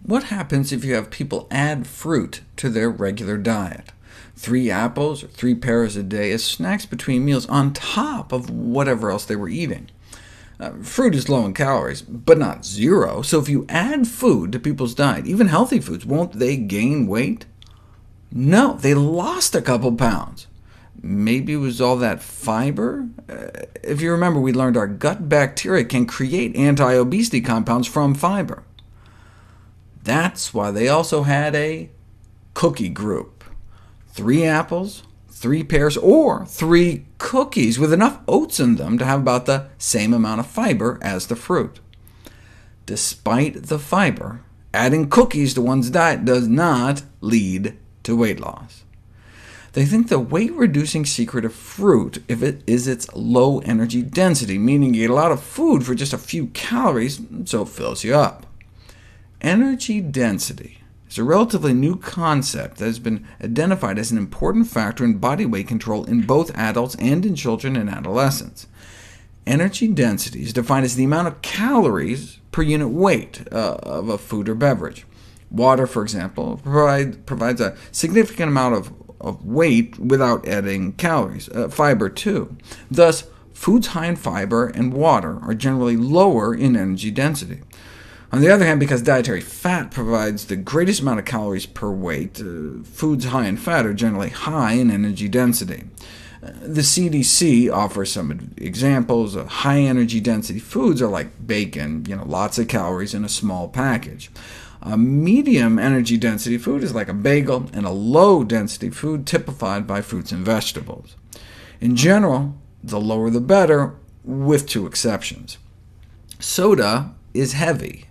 What happens if you have people add fruit to their regular diet? 3 apples or 3 pears a day as snacks between meals on top of whatever else they were eating. Fruit is low in calories, but not zero, so if you add food to people's diet, even healthy foods, won't they gain weight? No, they lost a couple pounds. Maybe it was all that fiber? If you remember, we learned our gut bacteria can create anti-obesity compounds from fiber. That's why they also had a cookie group. 3 apples, 3 pears, or 3 cookies with enough oats in them to have about the same amount of fiber as the fruit. Despite the fiber, adding cookies to one's diet does not lead to weight loss. They think the weight-reducing secret of fruit is its low energy density, meaning you get a lot of food for just a few calories, so it fills you up. Energy density is a relatively new concept that has been identified as an important factor in body weight control in both adults and in children and adolescents. Energy density is defined as the amount of calories per unit weight of a food or beverage. Water, for example, provides a significant amount of weight without adding calories. Fiber, too. Thus, foods high in fiber and water are generally lower in energy density. On the other hand, because dietary fat provides the greatest amount of calories per weight, foods high in fat are generally high in energy density. The CDC offers some examples of high-energy density foods are like bacon, lots of calories in a small package. A medium energy density food is like a bagel, and a low-density food typified by fruits and vegetables. In general, the lower the better, with 2 exceptions. Soda is heavy.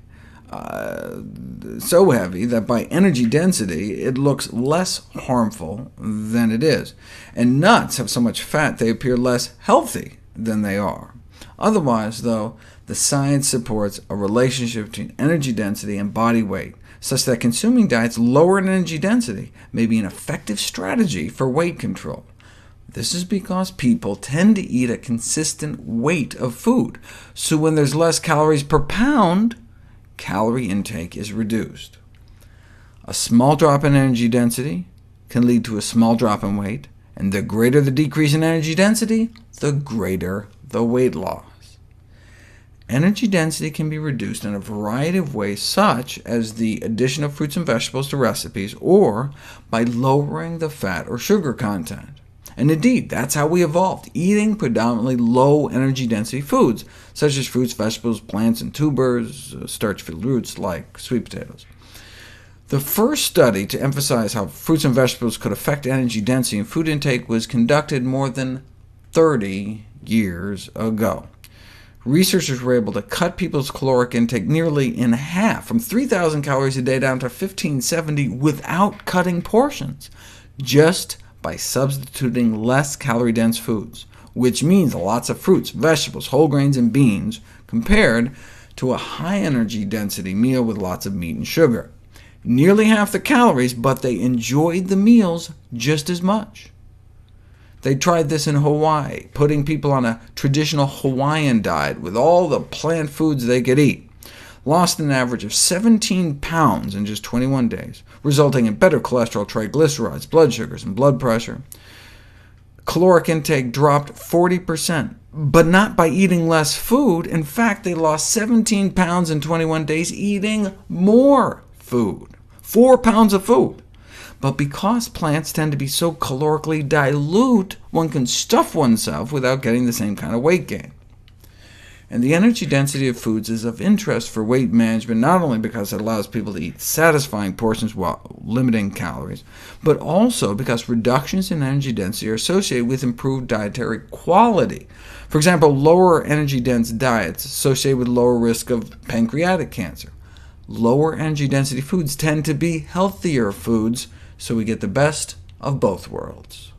So heavy that by energy density it looks less harmful than it is, and nuts have so much fat they appear less healthy than they are. Otherwise, though, the science supports a relationship between energy density and body weight, such that consuming diets lower in energy density may be an effective strategy for weight control. This is because people tend to eat a consistent weight of food, so when there's less calories per pound, calorie intake is reduced. A small drop in energy density can lead to a small drop in weight, and the greater the decrease in energy density, the greater the weight loss. Energy density can be reduced in a variety of ways, such as the addition of fruits and vegetables to recipes, or by lowering the fat or sugar content. And indeed, that's how we evolved, eating predominantly low-energy density foods, such as fruits, vegetables, plants, and tubers, starch-filled roots like sweet potatoes. The first study to emphasize how fruits and vegetables could affect energy density and food intake was conducted more than 30 years ago. Researchers were able to cut people's caloric intake nearly in half, from 3,000 calories a day down to 1,570, without cutting portions, just by substituting less calorie-dense foods, which means lots of fruits, vegetables, whole grains, and beans, compared to a high-energy density meal with lots of meat and sugar. Nearly half the calories, but they enjoyed the meals just as much. They tried this in Hawaii, putting people on a traditional Hawaiian diet with all the plant foods they could eat. Lost an average of 17 pounds in just 21 days, resulting in better cholesterol, triglycerides, blood sugars, and blood pressure. Caloric intake dropped 40%, but not by eating less food. In fact, they lost 17 pounds in 21 days eating more food, 4 pounds of food. But because plants tend to be so calorically dilute, one can stuff oneself without getting the same kind of weight gain. And the energy density of foods is of interest for weight management, not only because it allows people to eat satisfying portions while limiting calories, but also because reductions in energy density are associated with improved dietary quality. For example, lower energy-dense diets associated with lower risk of pancreatic cancer. Lower energy density foods tend to be healthier foods, so we get the best of both worlds.